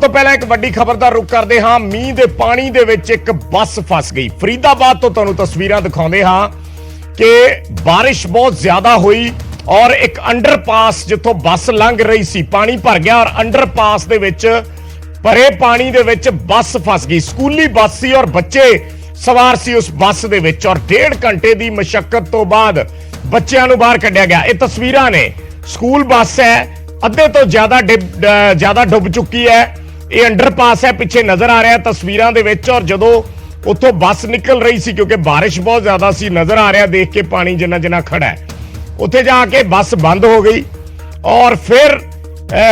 ਤੋਂ ਪਹਿਲਾਂ ਇੱਕ ਵੱਡੀ ਖਬਰ ਦਾ ਰੁਖ ਕਰਦੇ ਹਾਂ। ਮੀਂਹ ਦੇ ਪਾਣੀ ਦੇ ਵਿੱਚ ਇੱਕ ਬੱਸ ਫਸ ਗਈ। ਫਰੀਦਾਬਾਦ ਤੋਂ ਤੁਹਾਨੂੰ ਤਸਵੀਰਾਂ ਦਿਖਾਉਂਦੇ ਹਾਂ ਕਿ ਬਾਰਿਸ਼ ਬਹੁਤ ਜ਼ਿਆਦਾ ਹੋਈ ਔਰ ਇੱਕ ਅੰਡਰਪਾਸ ਜਿੱਥੋਂ ਬੱਸ ਲੰਘ ਰਹੀ ਸੀ ਪਾਣੀ ਭਰ ਗਿਆ ਔਰ ਅੰਡਰਪਾਸ ਦੇ ਵਿੱਚ ਭਰੇ ਪਾਣੀ ਦੇ ਵਿੱਚ ਬੱਸ ਫਸ ਗਈ। ਸਕੂਲੀ ਬੱਸ ਸੀ ਔਰ ਬੱਚੇ ਸਵਾਰ ਸੀ ਉਸ ਬੱਸ ਦੇ ਵਿੱਚ ਔਰ 1.5 ਘੰਟੇ ਦੀ ਮਸ਼ੱਕਤ ਤੋਂ ਬਾਅਦ ਬੱਚਿਆਂ ਨੂੰ ਬਾਹਰ ਕੱਢਿਆ ਗਿਆ। ਇਹ ਤਸਵੀਰਾਂ ਨੇ, ਸਕੂਲ ਬੱਸ ਹੈ, ਅੱਧੇ ਤੋਂ ਜ਼ਿਆਦਾ ਡੁੱਬ ਚੁੱਕੀ ਹੈ। ਇਹ ਅੰਡਰਪਾਸ ਹੈ, ਪਿੱਛੇ ਨਜ਼ਰ ਆ ਰਿਹਾ ਤਸਵੀਰਾਂ ਦੇ ਵਿੱਚ। ਔਰ ਜਦੋਂ ਉੱਥੋਂ ਬੱਸ ਨਿਕਲ ਰਹੀ ਸੀ, ਕਿਉਂਕਿ ਬਾਰਿਸ਼ ਬਹੁਤ ਜ਼ਿਆਦਾ ਸੀ, ਨਜ਼ਰ ਆ ਰਿਹਾ ਦੇਖ ਕੇ ਪਾਣੀ ਜਿੰਨਾ ਜਿੰਨਾ ਖੜਾ ਹੈ, ਉੱਥੇ ਜਾ ਕੇ ਬੱਸ ਬੰਦ ਹੋ ਗਈ ਔਰ ਫਿਰ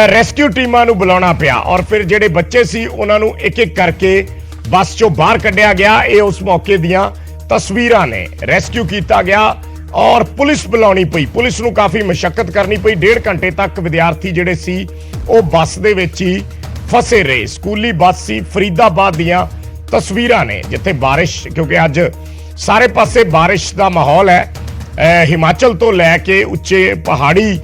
ਰੈਸਕਿਊ ਟੀਮਾਂ ਨੂੰ ਬੁਲਾਉਣਾ ਪਿਆ ਔਰ ਫਿਰ ਜਿਹੜੇ ਬੱਚੇ ਸੀ ਉਹਨਾਂ ਨੂੰ ਇੱਕ ਇੱਕ ਕਰਕੇ ਬੱਸ ਚੋਂ ਬਾਹਰ ਕੱਢਿਆ ਗਿਆ। ਇਹ ਉਸ ਮੌਕੇ ਦੀਆਂ ਤਸਵੀਰਾਂ ਨੇ। ਰੈਸਕਿਊ ਕੀਤਾ ਗਿਆ ਔਰ ਪੁਲਿਸ ਬੁਲਾਉਣੀ ਪਈ। ਪੁਲਿਸ ਨੂੰ ਕਾਫੀ ਮਸ਼ੱਕਤ ਕਰਨੀ ਪਈ। 1.5 ਘੰਟੇ ਤੱਕ ਵਿਦਿਆਰਥੀ ਜਿਹੜੇ ਸੀ ਉਹ ਬੱਸ ਦੇ ਵਿੱਚ ਹੀ ਫਸੇ ਰਹੇ। ਸਕੂਲੀ ਬੱਸ ਸੀ। ਫਰੀਦਾਬਾਦ ਦੀਆਂ ਤਸਵੀਰਾਂ ਨੇ ਜਿੱਥੇ ਬਾਰਿਸ਼, ਕਿਉਂਕਿ ਅੱਜ ਸਾਰੇ ਪਾਸੇ ਬਾਰਿਸ਼ ਦਾ ਮਾਹੌਲ ਹੈ। ਹਿਮਾਚਲ ਤੋਂ ਲੈ ਕੇ ਉੱਚੇ ਪਹਾੜੀ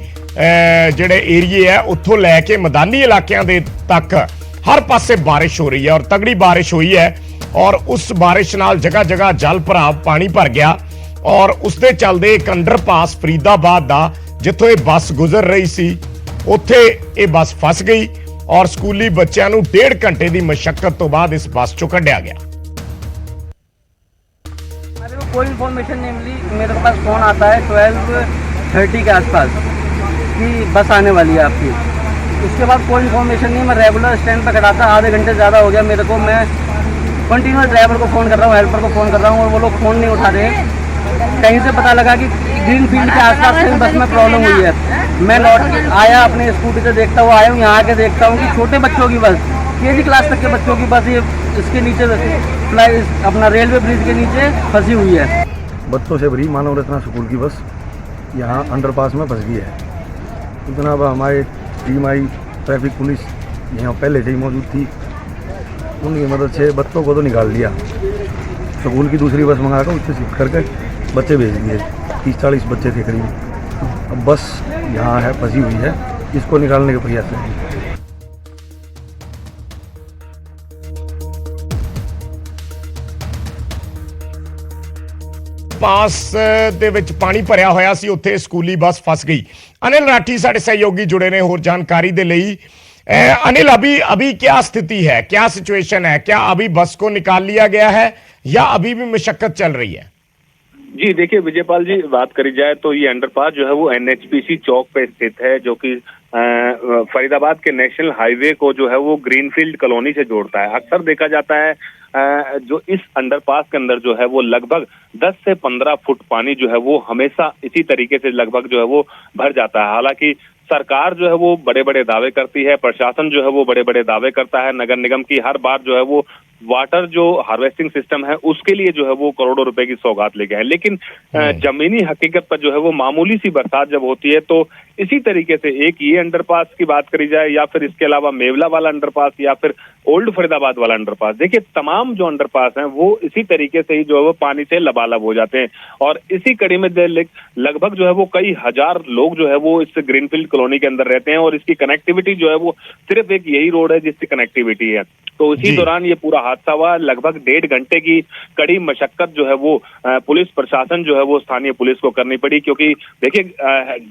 ਜਿਹੜੇ ਏਰੀਏ ਹੈ ਉੱਥੋਂ ਲੈ ਕੇ ਮੈਦਾਨੀ ਇਲਾਕਿਆਂ ਦੇ ਤੱਕ ਹਰ ਪਾਸੇ ਬਾਰਿਸ਼ ਹੋ ਰਹੀ ਹੈ ਔਰ ਤਗੜੀ ਬਾਰਿਸ਼ ਹੋਈ ਹੈ ਔਰ ਉਸ ਬਾਰਿਸ਼ ਨਾਲ ਜਗ੍ਹਾ ਜਗ੍ਹਾ ਜਲ ਭਰਾਵ ਪਾਣੀ ਭਰ ਗਿਆ ਔਰ ਉਸਦੇ ਚੱਲਦੇ ਇੱਕ ਅੰਡਰਪਾਸ ਫਰੀਦਾਬਾਦ ਦਾ ਜਿੱਥੋਂ ਇਹ ਬੱਸ ਗੁਜ਼ਰ ਰਹੀ ਸੀ ਉੱਥੇ ਇਹ ਬੱਸ ਫਸ ਗਈ ਔਰ ਸਕੂਲੀ ਬੱਚਿਆਂ ਨੂੰ 1.5 ਘੰਟੇ ਦੀ ਮਸ਼ੱਕਤ ਤੋਂ ਬਾਅਦ ਇਸ ਬੱਸ ਚੋਂ ਕੱਢਿਆ ਗਿਆ। कोई इन्फॉर्मेशन नहीं मिली। मेरे पास फ़ोन आता है 12:30 के आसपास कि बस आने वाली है आपकी। उसके बाद कोई इन्फॉर्मेशन नहीं। मैं रेगुलर स्टैंड पर खड़ा था, आधे घंटे ज़्यादा हो गया मेरे को। मैं कंटिन्यूस ड्राइवर को फ़ोन कर रहा हूँ, हेल्पर को फ़ोन कर रहा हूँ और वो लोग फ़ोन नहीं उठा रहे। कहीं से पता लगा कि ग्रीन फील्ड के आसपास कहीं बस में प्रॉब्लम हुई है। मैं लौट आया, अपने स्कूटी से देखता हुआ आया हूँ, यहाँ आके देखता हूँ कि छोटे बच्चों की बस, केजी क्लास तक के बच्चों की बस ये इसके नीचे अपना रेलवे ब्रिज के नीचे फंसी हुई है। बच्चों से भरी मानव रत्ना स्कूल की बस यहाँ अंडरपास में फंस गई है। इतना अब हमारे टीम आई, ट्रैफिक पुलिस यहाँ पहले से ही मौजूद थी। उनकी मदद से बच्चों को तो निकाल लिया। स्कूल की दूसरी बस मंगा कर उससे शिफ्ट करके बच्चे भेज दिए। 30-40 बच्चे थे करीब। अब बस यहाँ है, फंसी हुई है, इसको निकालने के प्रयास हैं। ਪਾਸ ਦੇ ਵਿੱਚ ਪਾਣੀ ਭਰਿਆ ਹੋਇਆ ਸੀ, ਉੱਥੇ ਸਕੂਲੀ ਬੱਸ ਫਸ ਗਈ। अनिल राठी साढ़े सहयोगी जुड़े ने और जानकारी दे लई। अनिल, अभी क्या स्थिति है, क्या सिचुएशन है? क्या अभी बस को निकाल लिया गया है या अभी भी मशक्कत चल रही है? जी देखिए विजयपाल जी, बात करी जाए तो ये अंडरपास जो है वो NHPC चौक पे स्थित है, जो कि फरीदाबाद के नेशनल हाईवे को जो है वो ग्रीनफील्ड कॉलोनी से जोड़ता है। अक्सर देखा जाता है जो इस अंडरपास के अंदर जो है वो लगभग 10 से 15 फुट पानी जो है वो हमेशा इसी तरीके से लगभग जो है वो भर जाता है। हालांकि सरकार जो है वो बड़े बड़े दावे करती है, प्रशासन जो है वो बड़े बड़े दावे करता है, नगर निगम की हर बार जो है वो वाटर जो हार्वेस्टिंग सिस्टम है उसके लिए जो है वो करोड़ों रुपए की सौगात लेके हैं। लेकिन जमीनी हकीकत पर जो है वो मामूली सी बरसात जब होती है तो इसी तरीके से एक ये अंडरपास की बात करी जाए या फिर इसके अलावा मेवला वाला अंडरपास या फिर ओल्ड फरीदाबाद वाला अंडरपास, देखिए तमाम जो अंडरपास हैं वो इसी तरीके से ही जो है वो पानी से लबालब हो जाते हैं और इसी कड़ी में लगभग जो है वो कई हजार लोग जो है वो इस ग्रीनफील्ड कॉलोनी के अंदर रहते हैं और इसकी कनेक्टिविटी जो है वो सिर्फ एक यही रोड है जिसकी कनेक्टिविटी है। तो इसी दौरान ये पूरा हादसा हुआ। लगभग 1.5 घंटे की कड़ी मशक्कत जो है वो पुलिस प्रशासन जो है वो स्थानीय पुलिस को करनी पड़ी, क्योंकि देखिए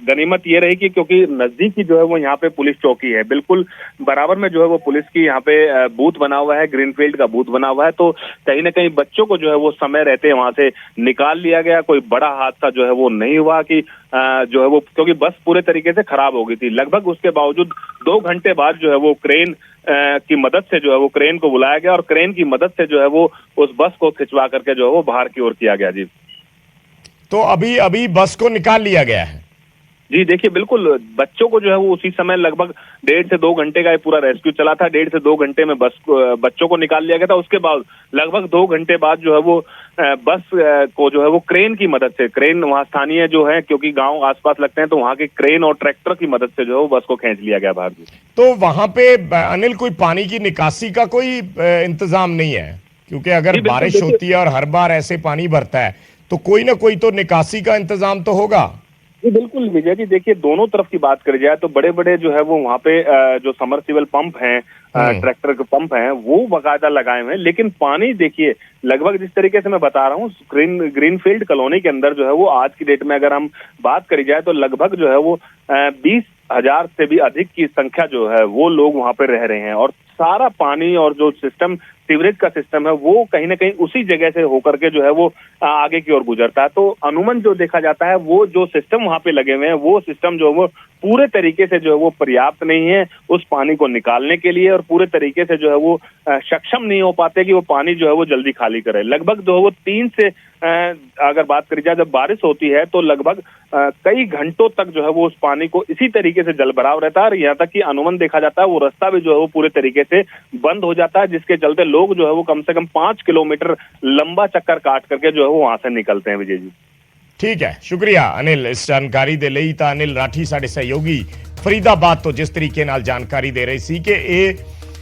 गनीमत ये रही कि क्योंकि नजदीक की जो है वो यहाँ पे पुलिस चौकी है, बिल्कुल बराबर में जो है वो पुलिस की यहाँ पे बूथ बना हुआ है, ग्रीनफील्ड का बूथ बना हुआ है। तो कहीं ना कहीं बच्चों को जो है वो समय रहते वहां से निकाल लिया गया। कोई बड़ा हादसा जो है वो नहीं हुआ कि जो है वो, क्योंकि बस पूरे तरीके से खराब हो गई थी। लगभग उसके बावजूद 2 घंटे बाद जो है वो क्रेन की मदद से जो है वो क्रेन को बुलाया गया और क्रेन की मदद से जो है वो उस बस को खिंचवा करके जो है वो बाहर की ओर किया गया। जी तो अभी बस को निकाल लिया गया है। जी देखिए बिल्कुल, बच्चों को जो है वो उसी समय लगभग 1.5 से 2 घंटे का ये पूरा रेस्क्यू चला था। 1.5 से 2 घंटे में बच्चों को निकाल लिया गया था। उसके बाद लगभग 2 घंटे बाद जो है वो बस को जो है वो क्रेन की मदद से, क्रेन वहाँ स्थानीय जो है क्योंकि गांव आसपास लगते हैं तो वहाँ के क्रेन और ट्रैक्टर की मदद से जो है वो बस को खींच लिया गया बाहर। तो वहां पे अनिल कोई पानी की निकासी का कोई इंतजाम नहीं है? क्योंकि अगर बारिश होती है और हर बार ऐसे पानी भरता है तो कोई ना कोई तो निकासी का इंतजाम तो होगा। जी बिल्कुल विजय जी, देखिए दोनों तरफ की बात करी जाए तो बड़े बड़े जो है वो वहाँ पे जो समरसीबल पंप हैं, ट्रैक्टर के पंप हैं, वो बाकायदा लगाए हुए हैं। लेकिन पानी देखिए लगभग जिस तरीके से मैं बता रहा हूँ, ग्रीनफील्ड कॉलोनी के अंदर जो है वो आज की डेट में अगर हम बात करी जाए तो लगभग जो है वो 20,000 से भी अधिक की संख्या जो है वो लोग वहाँ पे रह रहे हैं। और सारा पानी और जो सिस्टम, सीवरेज का सिस्टम है, वो कहीं ना कहीं उसी जगह से होकर के जो है वो आगे की ओर गुजरता है। तो अमूमन जो देखा जाता है, वो जो सिस्टम वहाँ पे लगे हुए हैं, वो सिस्टम जो है वो पूरे तरीके से जो है वो पर्याप्त नहीं है उस पानी को निकालने के लिए, और पूरे तरीके से जो है वो सक्षम नहीं हो पाते कि वो पानी जो है वो जल्दी खाली करे। लगभग जो है वो 3 से अगर बात करी जाए, जब बारिश होती है तो लगभग कई घंटों तक जो है वो उस पानी को इसी तरीके से जलभराव रहता है। और यहाँ तक कि अनुमान देखा जाता है वो रास्ता भी जो है वो पूरे तरीके से बंद हो जाता है, जिसके चलते लोग जो है वो कम से कम 5 किलोमीटर लंबा चक्कर काट करके जो है वो वहां से निकलते हैं। विजय जी ठीक है, शुक्रिया अनिल इस जानकारी ਦੇ ਲਈ। ਤਾਂ ਅਨਿਲ ਰਾਠੀ ਸਾਡੇ ਸਹਿਯੋਗੀ ਫਰੀਦਾਬਾਦ ਤੋਂ ਜਿਸ ਤਰੀਕੇ ਨਾਲ ਜਾਣਕਾਰੀ ਦੇ ਰਹੇ ਸੀ ਕਿ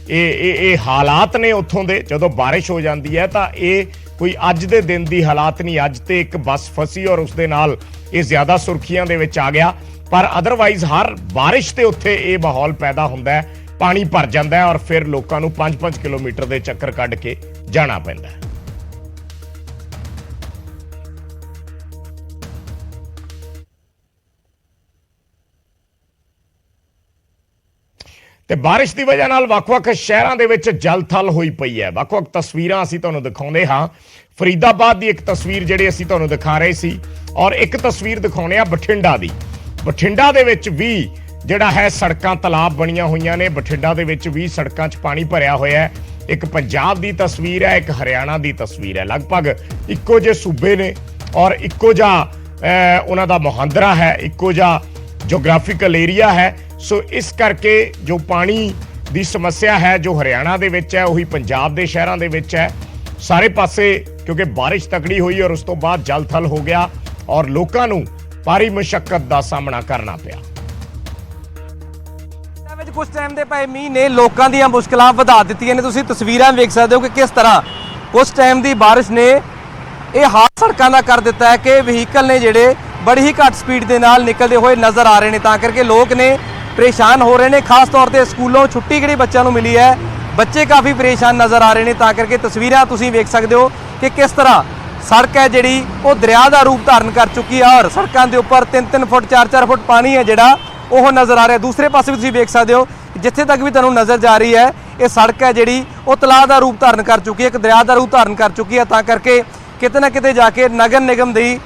ਇਹ ਹਾਲਾਤ ਨੇ ਉੱਥੋਂ ਦੇ, ਜਦੋਂ ਬਾਰਿਸ਼ ਹੋ ਜਾਂਦੀ ਹੈ ਤਾਂ ਇਹ ਕੋਈ ਅੱਜ ਦੇ ਦਿਨ ਦੀ ਹਾਲਾਤ ਨਹੀਂ। ਅੱਜ ਤੇ ਇੱਕ ਬੱਸ ਫਸੀ ਔਰ ਉਸ ਦੇ ਨਾਲ ਇਹ ਜ਼ਿਆਦਾ ਸੁਰਖੀਆਂ ਦੇ ਵਿੱਚ ਆ ਗਿਆ, ਪਰ ਅਦਰਵਾਈਜ਼ ਹਰ ਬਾਰਿਸ਼ ਤੇ ਉੱਥੇ ਇਹ ਮਾਹੌਲ ਪੈਦਾ ਹੁੰਦਾ ਹੈ, ਪਾਣੀ ਭਰ ਜਾਂਦਾ ਹੈ ਔਰ ਫਿਰ ਲੋਕਾਂ ਨੂੰ 5-5 ਕਿਲੋਮੀਟਰ ਦੇ ਚੱਕਰ ਕੱਢ ਕੇ ਜਾਣਾ ਪੈਂਦਾ ਹੈ। ਤੇ ਬਾਰਿਸ਼ ਦੀ ਵਜ੍ਹਾ ਨਾਲ ਵੱਖ-ਵੱਖ ਸ਼ਹਿਰਾਂ ਦੇ ਵਿੱਚ ਜਲ-ਥਲ ਹੋਈ ਪਈ ਹੈ। ਵੱਖ-ਵੱਖ ਤਸਵੀਰਾਂ ਅਸੀਂ ਤੁਹਾਨੂੰ ਦਿਖਾਉਂਦੇ ਹਾਂ। ਫਰੀਦਾਬਾਦ ਦੀ ਇੱਕ ਤਸਵੀਰ ਜਿਹੜੀ ਅਸੀਂ ਤੁਹਾਨੂੰ ਦਿਖਾ ਰਹੇ ਸੀ, ਔਰ ਇੱਕ ਤਸਵੀਰ ਦਿਖਾਉਣੇ ਆ ਬਠਿੰਡਾ ਦੀ। ਬਠਿੰਡਾ ਦੇ ਵਿੱਚ ਵੀ ਜਿਹੜਾ ਹੈ ਸੜਕਾਂ ਤਲਾਬ ਬਣੀਆਂ ਹੋਈਆਂ ਨੇ। ਬਠਿੰਡਾ ਦੇ ਵਿੱਚ ਵੀ ਸੜਕਾਂ 'ਚ ਪਾਣੀ ਭਰਿਆ ਹੋਇਆ ਹੈ। ਇੱਕ ਪੰਜਾਬ ਦੀ ਤਸਵੀਰ ਹੈ, ਇੱਕ ਹਰਿਆਣਾ ਦੀ ਤਸਵੀਰ ਹੈ। ਲਗਭਗ ਇੱਕੋ ਜਿਹੇ ਸੂਬੇ ਨੇ ਔਰ ਇੱਕੋ ਜਿਹਾ ਉਹਨਾਂ ਦਾ ਮੁਹਾਂਦਰਾ ਹੈ, ਇੱਕੋ ਜਿਹਾ ਜੋਗ੍ਰਾਫੀਕਲ ਏਰੀਆ ਹੈ। ਸੋ ਇਸ ਕਰਕੇ ਜੋ ਪਾਣੀ ਦੀ ਸਮੱਸਿਆ ਹੈ ਜੋ ਹਰਿਆਣਾ ਦੇ ਵਿੱਚ ਹੈ, ਉਹੀ ਪੰਜਾਬ ਦੇ ਸ਼ਹਿਰਾਂ ਦੇ ਵਿੱਚ ਹੈ। ਸਾਰੇ ਪਾਸੇ ਕਿਉਂਕਿ ਬਾਰਿਸ਼ ਤਕੜੀ ਹੋਈ ਔਰ ਉਸ ਤੋਂ ਬਾਅਦ ਜਲ ਥਲ ਹੋ ਗਿਆ ਔਰ ਲੋਕਾਂ ਨੂੰ ਭਾਰੀ ਮੁਸ਼ੱਕਤ ਦਾ ਸਾਹਮਣਾ ਕਰਨਾ ਪਿਆ। ਵਿੱਚ ਕੁਝ ਟਾਈਮ ਦੇ ਪਏ ਮੀਂਹ ਨੇ ਲੋਕਾਂ ਦੀਆਂ ਮੁਸ਼ਕਲਾਂ ਵਧਾ ਦਿੱਤੀਆਂ ਨੇ। ਤੁਸੀਂ ਤਸਵੀਰਾਂ ਵੇਖ ਸਕਦੇ ਹੋ ਕਿ ਕਿਸ ਤਰ੍ਹਾਂ ਕੁਝ ਟਾਈਮ ਦੀ ਬਾਰਿਸ਼ ਨੇ ਇਹ ਹਾਲ ਸੜਕਾਂ ਦਾ ਕਰ ਦਿੱਤਾ ਹੈ ਕਿ ਵਹੀਕਲ ਨੇ ਜਿਹੜੇ ਬੜੀ ਹੀ ਘੱਟ ਸਪੀਡ ਦੇ ਨਾਲ ਨਿਕਲਦੇ ਹੋਏ ਨਜ਼ਰ ਆ ਰਹੇ ਨੇ। ਤਾਂ ਕਰਕੇ ਲੋਕ ਨੇ ਪਰੇਸ਼ਾਨ ਹੋ ਰਹੇ ਨੇ। ਖਾਸ ਤੌਰ ਤੇ ਸਕੂਲੋਂ ਛੁੱਟੀ ਜਿਹੜੀ ਬੱਚਿਆਂ ਨੂੰ ਮਿਲੀ ਹੈ, ਬੱਚੇ ਕਾਫੀ ਪਰੇਸ਼ਾਨ ਨਜ਼ਰ ਆ ਰਹੇ ਨੇ। ਤਾਂ ਕਰਕੇ ਤਸਵੀਰਾਂ ਤੁਸੀਂ ਵੇਖ ਸਕਦੇ ਹੋ ਕਿ ਕਿਸ ਤਰ੍ਹਾਂ ਸੜਕ ਹੈ ਜਿਹੜੀ ਉਹ ਦਰਿਆ ਦਾ ਰੂਪ ਧਾਰਨ ਕਰ ਚੁੱਕੀ ਹੈ ਔਰ ਸੜਕਾਂ ਦੇ ਉੱਪਰ 3-3 ਫੁੱਟ 4-4 ਫੁੱਟ ਪਾਣੀ ਹੈ ਜਿਹੜਾ ਉਹ ਨਜ਼ਰ ਆ ਰਿਹਾ। ਦੂਸਰੇ ਪਾਸੇ ਵੀ ਤੁਸੀਂ ਵੇਖ ਸਕਦੇ ਹੋ ਜਿੱਥੇ ਤੱਕ ਵੀ ਤੁਹਾਨੂੰ ਨਜ਼ਰ ਜਾ ਰਹੀ ਹੈ ਇਹ ਸੜਕ ਹੈ ਜਿਹੜੀ ਉਹ ਤਲਾਅ ਦਾ ਰੂਪ ਧਾਰਨ ਕਰ ਚੁੱਕੀ ਹੈ, ਇੱਕ ਦਰਿਆ ਦਾ ਰੂਪ ਧਾਰਨ ਕਰ ਚੁੱਕੀ ਹੈ। ਤਾਂ ਕਰਕੇ ਕਿਤੇ ਨਾ ਕਿਤੇ ਜਾ ਕੇ ਨਗਰ ਨਿਗਮ ਦੀ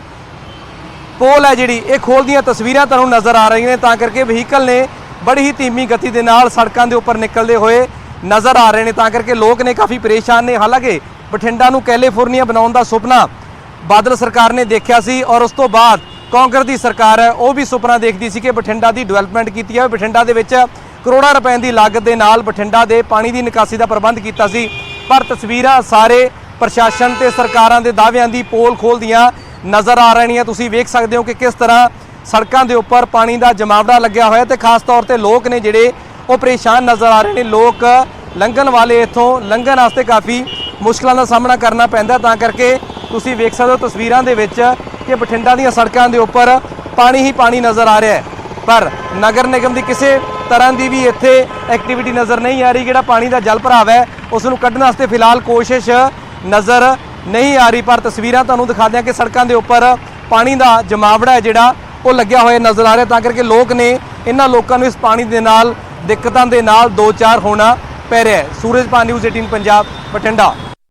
ਪੋਲ ਹੈ ਜਿਹੜੀ ਇਹ ਖੋਲ੍ਹਦੀਆਂ ਤਸਵੀਰਾਂ ਤੁਹਾਨੂੰ ਨਜ਼ਰ ਆ ਰਹੀਆਂ ਨੇ। ਤਾਂ ਕਰਕੇ ਵਹੀਕਲ ਨੇ ਬੜੀ ਹੀ ਧੀਮੀ ਗਤੀ ਦੇ ਨਾਲ ਸੜਕਾਂ ਦੇ ਉੱਪਰ ਨਿਕਲਦੇ ਹੋਏ ਨਜ਼ਰ ਆ ਰਹੇ ਨੇ। ਤਾਂ ਕਰਕੇ ਲੋਕ ਨੇ ਕਾਫੀ ਪਰੇਸ਼ਾਨ ਨੇ। ਹਾਲਾਂਕਿ ਬਠਿੰਡਾ ਨੂੰ ਕੈਲੀਫੋਰਨੀਆ ਬਣਾਉਣ ਦਾ ਸੁਪਨਾ ਬਾਦਲ ਸਰਕਾਰ ਨੇ ਦੇਖਿਆ ਸੀ ਔਰ ਉਸ ਤੋਂ ਬਾਅਦ ਕਾਂਗਰਸ ਦੀ ਸਰਕਾਰ ਹੈ ਉਹ ਵੀ ਸੁਪਨਾ ਦੇਖਦੀ ਸੀ ਕਿ ਬਠਿੰਡਾ ਦੀ ਡਿਵੈਲਪਮੈਂਟ ਕੀਤੀ ਜਾਵੇ। ਬਠਿੰਡਾ ਦੇ ਵਿੱਚ ਕਰੋੜਾਂ ਰੁਪਏ ਦੀ ਲਾਗਤ ਦੇ ਨਾਲ ਬਠਿੰਡਾ ਦੇ ਪਾਣੀ ਦੀ ਨਿਕਾਸੀ ਦਾ ਪ੍ਰਬੰਧ ਕੀਤਾ ਸੀ। ਪਰ ਤਸਵੀਰਾਂ ਸਾਰੇ ਪ੍ਰਸ਼ਾਸਨ ਤੇ ਸਰਕਾਰਾਂ ਦੇ ਦਾਅਵਿਆਂ ਦੀ ਪੋਲ ਖੋਲ੍ਹਦੀਆਂ ਨਜ਼ਰ ਆ ਰਹੀਆਂ। ਤੁਸੀਂ ਵੇਖ ਸਕਦੇ ਹੋ ਕਿ ਕਿਸ ਤਰ੍ਹਾਂ ਸੜਕਾਂ ਦੇ ਉੱਪਰ ਪਾਣੀ ਦਾ ਜਮਾਵੜਾ ਲੱਗਿਆ ਹੋਇਆ ਤੇ ਖਾਸ ਤੌਰ ਤੇ ਲੋਕ ਨੇ ਜਿਹੜੇ ਉਹ ਪਰੇਸ਼ਾਨ ਨਜ਼ਰ ਆ ਰਹੇ ਨੇ। ਲੋਕ ਲੰਘਣ ਵਾਲੇ ਇੱਥੋਂ ਲੰਘਣ ਵਾਸਤੇ ਕਾਫੀ ਮੁਸ਼ਕਲਾਂ ਦਾ ਸਾਹਮਣਾ ਕਰਨਾ ਪੈਂਦਾ। ਤਾਂ ਕਰਕੇ ਤੁਸੀਂ ਵੇਖ ਸਕਦੇ ਹੋ ਤਸਵੀਰਾਂ ਦੇ ਵਿੱਚ ਕਿ ਬਠਿੰਡਾ ਦੀਆਂ ਸੜਕਾਂ ਦੇ ਉੱਪਰ ਪਾਣੀ ਹੀ ਪਾਣੀ ਨਜ਼ਰ ਆ ਰਿਹਾ ਹੈ। ਪਰ ਨਗਰ ਨਿਗਮ ਦੀ ਕਿਸੇ ਤਰ੍ਹਾਂ ਦੀ ਵੀ ਇੱਥੇ ਐਕਟੀਵਿਟੀ ਨਜ਼ਰ ਨਹੀਂ ਆ ਰਹੀ। ਜਿਹੜਾ ਪਾਣੀ ਦਾ ਜਲ ਭਰਾਵ ਹੈ ਉਸ ਨੂੰ ਕੱਢਣ ਵਾਸਤੇ ਫਿਲਹਾਲ ਕੋਸ਼ਿਸ਼ ਨਜ਼ਰ ਨਹੀਂ ਆ ਰਹੀ। ਪਰ ਤਸਵੀਰਾਂ ਤੁਹਾਨੂੰ ਦਿਖਾਉਂਦੇ ਹਾਂ ਕਿ ਸੜਕਾਂ ਦੇ ਉੱਪਰ ਪਾਣੀ ਦਾ ਜਮਾਵੜਾ ਹੈ ਜਿਹੜਾ ਉਹ ਲੱਗਿਆ ਹੋਇਆ ਨਜ਼ਰ ਆ ਰਿਹਾ। ਤਾਂ ਕਰਕੇ ਲੋਕ ਨੇ ਇਹਨਾਂ ਲੋਕਾਂ ਨੂੰ ਇਸ ਪਾਣੀ ਦੇ ਨਾਲ ਦਿੱਕਤਾਂ ਦੇ ਨਾਲ ਦੋ ਚਾਰ ਹੋਣਾ ਪੈ ਰਿਹਾ ਹੈ। ਸੂਰਜਪਾਲ ਨਿਊਜ਼ 18 ਪੰਜਾਬ ਬਠਿੰਡਾ।